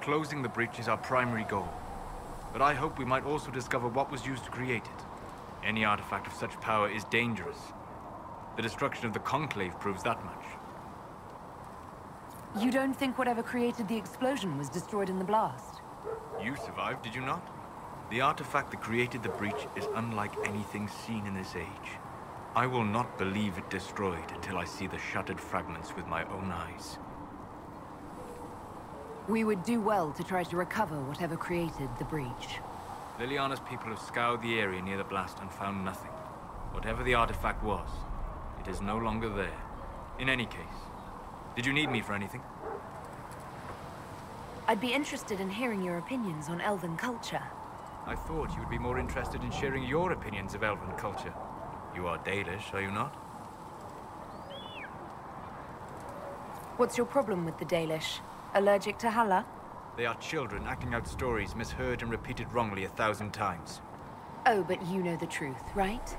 Closing the breach is our primary goal. But I hope we might also discover what was used to create it. Any artifact of such power is dangerous. The destruction of the Conclave proves that much. You don't think whatever created the explosion was destroyed in the blast? You survived, did you not? The artifact that created the breach is unlike anything seen in this age. I will not believe it destroyed until I see the shattered fragments with my own eyes. We would do well to try to recover whatever created the breach. Liliana's people have scoured the area near the blast and found nothing. Whatever the artifact was, it is no longer there. In any case, did you need me for anything? I'd be interested in hearing your opinions on elven culture. I thought you would be more interested in sharing your opinions of elven culture. You are Dalish, are you not? What's your problem with the Dalish? Allergic to Halla? They are children acting out stories misheard and repeated wrongly 1,000 times. Oh, but you know the truth, right?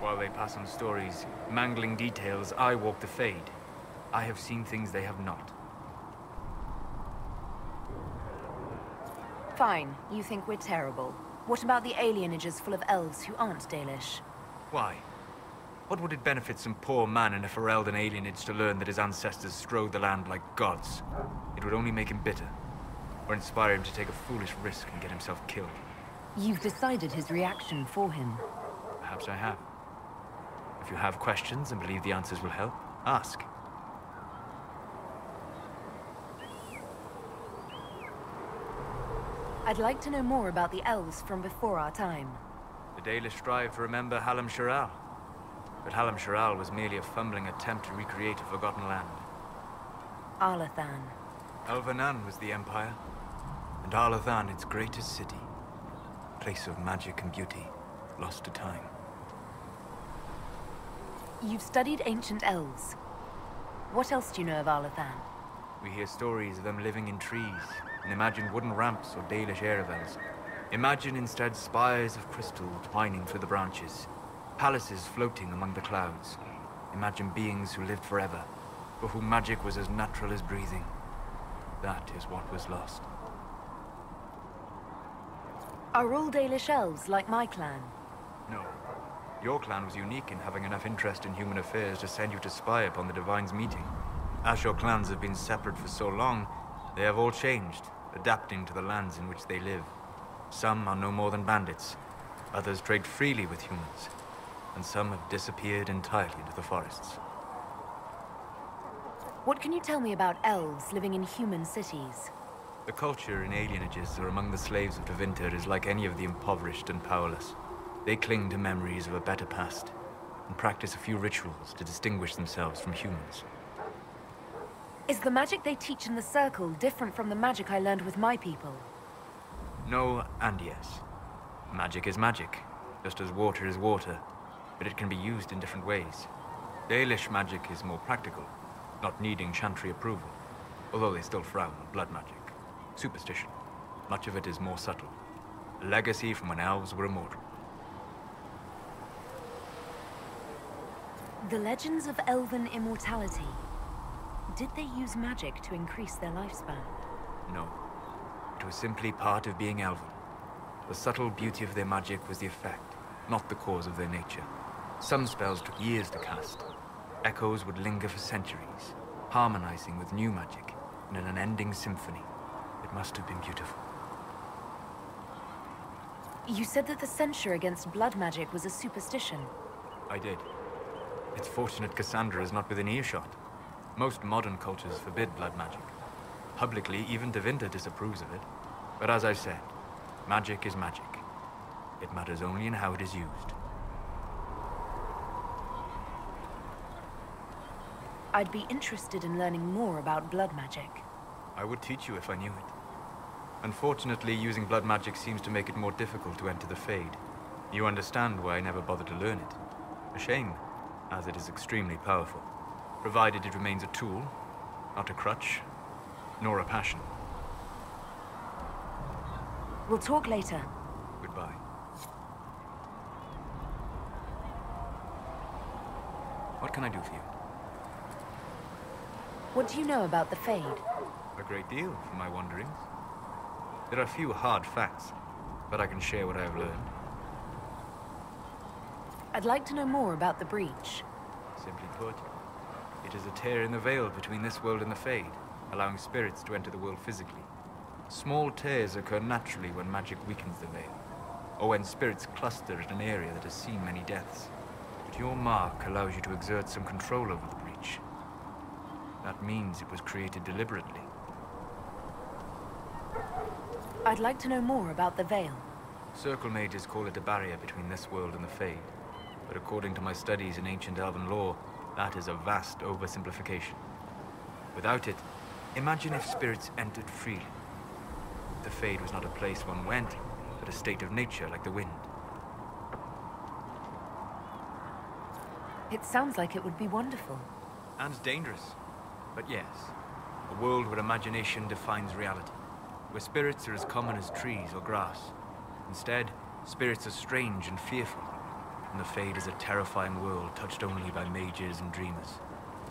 While they pass on stories, mangling details, I walk the Fade. I have seen things they have not. Fine, you think we're terrible. What about the alienages full of elves who aren't Dalish? Why? What would it benefit some poor man in a Ferelden alienage to learn that his ancestors strode the land like gods? It would only make him bitter, or inspire him to take a foolish risk and get himself killed. You've decided his reaction for him. Perhaps I have. If you have questions and believe the answers will help, ask. I'd like to know more about the elves from before our time. The Dalish strive to remember Hallam Sharal. But Hallam Sharal was merely a fumbling attempt to recreate a forgotten land. Arlathan. Elvanan was the Empire, and Arlathan its greatest city. Place of magic and beauty, lost to time. You've studied ancient elves. What else do you know of Arlathan? We hear stories of them living in trees, and imagine wooden ramps or Dalish aeravels. Imagine instead spires of crystal twining through the branches, palaces floating among the clouds. Imagine beings who lived forever, for whom magic was as natural as breathing. That is what was lost. Are all Dalish elves like my clan? No. Your clan was unique in having enough interest in human affairs to send you to spy upon the Divine's meeting. As your clans have been separate for so long, they have all changed, adapting to the lands in which they live. Some are no more than bandits, others trade freely with humans, and some have disappeared entirely into the forests. What can you tell me about elves living in human cities? The culture in alienages or among the slaves of Tevinter is like any of the impoverished and powerless. They cling to memories of a better past, and practice a few rituals to distinguish themselves from humans. Is the magic they teach in the Circle different from the magic I learned with my people? No and yes. Magic is magic, just as water is water, but it can be used in different ways. Dalish magic is more practical, not needing chantry approval, although they still frown on blood magic. Superstition. Much of it is more subtle. A legacy from when elves were immortal. The legends of elven immortality. Did they use magic to increase their lifespan? No. It was simply part of being elven. The subtle beauty of their magic was the effect, not the cause of their nature. Some spells took years to cast. Echoes would linger for centuries, harmonizing with new magic in an unending symphony. It must have been beautiful. You said that the censure against blood magic was a superstition. I did. It's fortunate Cassandra is not within earshot. Most modern cultures forbid blood magic. Publicly, even Tevinter disapproves of it. But as I've said, magic is magic. It matters only in how it is used. I'd be interested in learning more about blood magic. I would teach you if I knew it. Unfortunately, using blood magic seems to make it more difficult to enter the Fade. You understand why I never bothered to learn it. A shame, as it is extremely powerful, provided it remains a tool, not a crutch, nor a passion. We'll talk later. Goodbye. What can I do for you? What do you know about the Fade? A great deal, from my wanderings. There are few hard facts, but I can share what I have learned. I'd like to know more about the breach. Simply put, it is a tear in the veil between this world and the Fade, allowing spirits to enter the world physically. Small tears occur naturally when magic weakens the veil, or when spirits cluster at an area that has seen many deaths. But your mark allows you to exert some control over the breach. That means it was created deliberately. I'd like to know more about the veil. Circle mages call it a barrier between this world and the Fade, but according to my studies in ancient elven lore, that is a vast oversimplification. Without it, imagine if spirits entered freely. The Fade was not a place one went, but a state of nature like the wind. It sounds like it would be wonderful. And dangerous. But yes, a world where imagination defines reality, where spirits are as common as trees or grass. Instead, spirits are strange and fearful, and the Fade is a terrifying world touched only by mages and dreamers.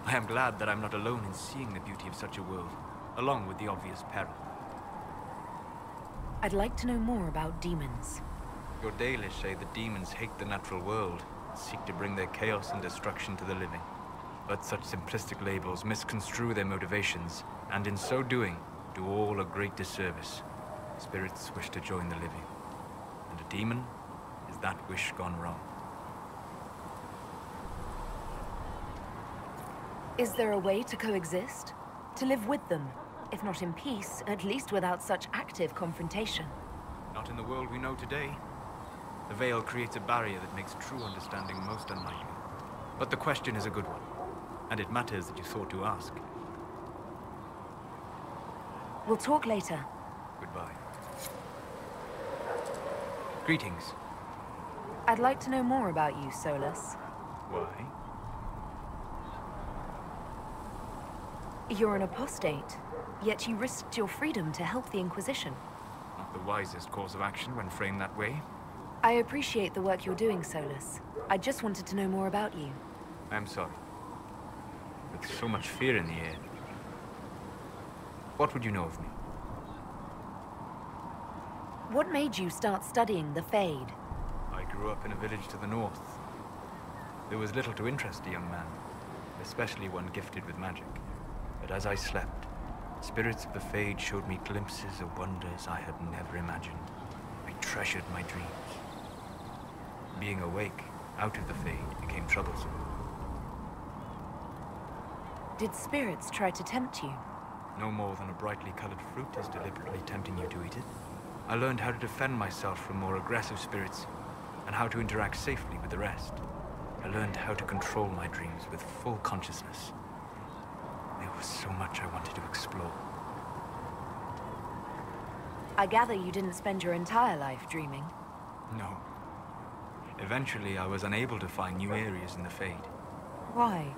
I am glad that I'm not alone in seeing the beauty of such a world, along with the obvious peril. I'd like to know more about demons. Your Dalish say that demons hate the natural world, and seek to bring their chaos and destruction to the living. But such simplistic labels misconstrue their motivations, and in so doing, do all a great disservice. Spirits wish to join the living, and a demon is that wish gone wrong. Is there a way to coexist? To live with them? If not in peace, at least without such active confrontation. Not in the world we know today. The veil creates a barrier that makes true understanding most unlikely. But the question is a good one, and it matters that you thought to ask. We'll talk later. Goodbye. Greetings. I'd like to know more about you, Solas. Why? You're an apostate, yet you risked your freedom to help the Inquisition. Not the wisest course of action when framed that way. I appreciate the work you're doing, Solas. I just wanted to know more about you. I'm sorry. With so much fear in the air. What would you know of me? What made you start studying the Fade? I grew up in a village to the north. There was little to interest a young man, especially one gifted with magic. But as I slept, spirits of the Fade showed me glimpses of wonders I had never imagined. I treasured my dreams. Being awake, out of the Fade, became troublesome. Did spirits try to tempt you? No more than a brightly colored fruit is deliberately tempting you to eat it. I learned how to defend myself from more aggressive spirits, and how to interact safely with the rest. I learned how to control my dreams with full consciousness. There was so much I wanted to explore. I gather you didn't spend your entire life dreaming. No. Eventually, I was unable to find new areas in the Fade. Why?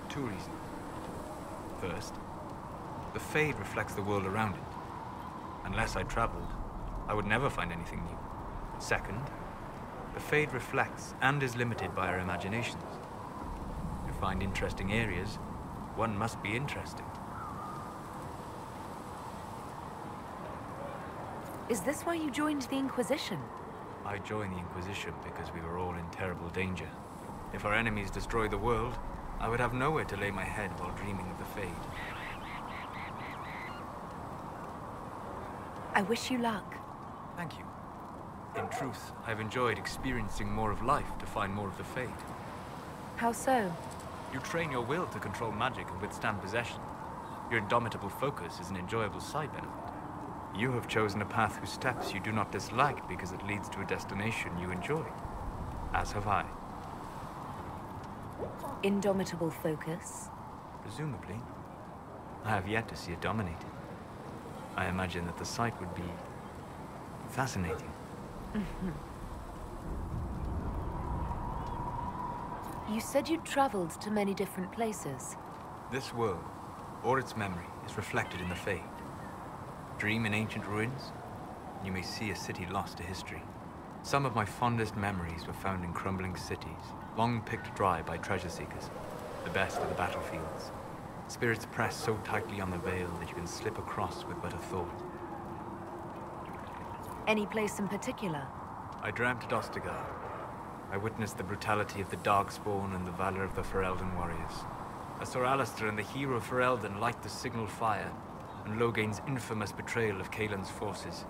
2 reasons. First, the Fade reflects the world around it. Unless I traveled, I would never find anything new. Second, the Fade reflects and is limited by our imaginations. To find interesting areas, one must be interesting. Is this why you joined the Inquisition? I joined the Inquisition because we were all in terrible danger. If our enemies destroyed the world, I would have nowhere to lay my head while dreaming of the Fade. I wish you luck. Thank you. In truth, I've enjoyed experiencing more of life to find more of the Fade. How so? You train your will to control magic and withstand possession. Your indomitable focus is an enjoyable side benefit. You have chosen a path whose steps you do not dislike because it leads to a destination you enjoy. As have I. Indomitable focus? Presumably. I have yet to see it dominated. I imagine that the sight would be fascinating. You said you'd traveled to many different places. This world, or its memory, is reflected in the Fade. Dream in ancient ruins, and you may see a city lost to history. Some of my fondest memories were found in crumbling cities, long picked dry by treasure seekers, the best of the battlefields. Spirits press so tightly on the veil that you can slip across with but a thought. Any place in particular? I dreamt at Ostagar. I witnessed the brutality of the Darkspawn and the valor of the Ferelden warriors. I saw Alistair and the hero Ferelden light the signal fire, and Logain's infamous betrayal of Caelan's forces.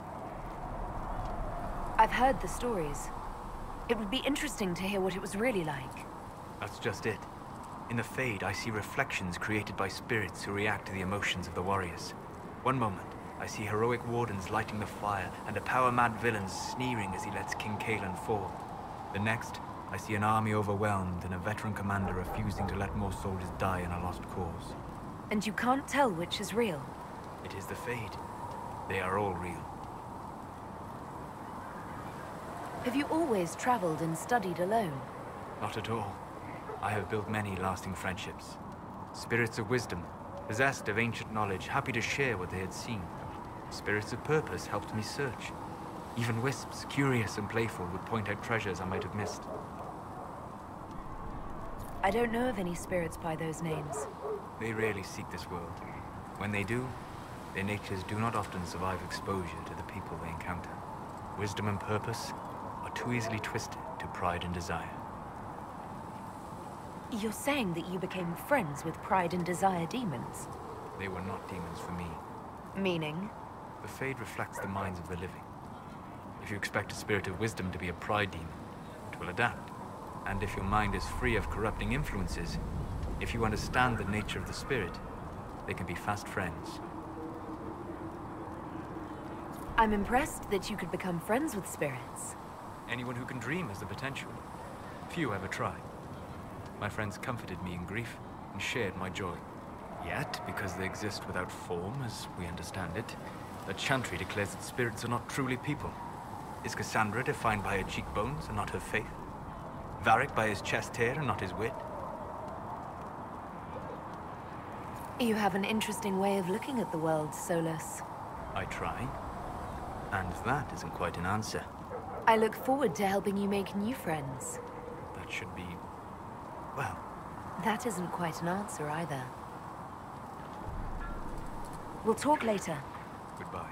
I've heard the stories. It would be interesting to hear what it was really like. That's just it. In the Fade, I see reflections created by spirits who react to the emotions of the warriors. One moment, I see heroic wardens lighting the fire, and a power-mad villain sneering as he lets King Caelan fall. The next, I see an army overwhelmed and a veteran commander refusing to let more soldiers die in a lost cause. And you can't tell which is real? It is the Fade. They are all real. Have you always traveled and studied alone? Not at all. I have built many lasting friendships. Spirits of wisdom, possessed of ancient knowledge, happy to share what they had seen. Spirits of purpose helped me search. Even wisps, curious and playful, would point out treasures I might have missed. I don't know of any spirits by those names. They rarely seek this world. When they do, their natures do not often survive exposure to the people they encounter. Wisdom and purpose are too easily twisted to pride and desire. You're saying that you became friends with Pride and Desire demons? They were not demons for me. Meaning? The Fade reflects the minds of the living. If you expect a spirit of wisdom to be a pride demon, it will adapt. And if your mind is free of corrupting influences, if you understand the nature of the spirit, they can be fast friends. I'm impressed that you could become friends with spirits. Anyone who can dream has the potential. Few ever try. My friends comforted me in grief and shared my joy. Yet, because they exist without form, as we understand it, the Chantry declares that spirits are not truly people. Is Cassandra defined by her cheekbones and not her faith? Varric by his chest hair and not his wit? You have an interesting way of looking at the world, Solas. I try. And that isn't quite an answer. I look forward to helping you make new friends. That should be... well... That isn't quite an answer either. We'll talk later. Goodbye.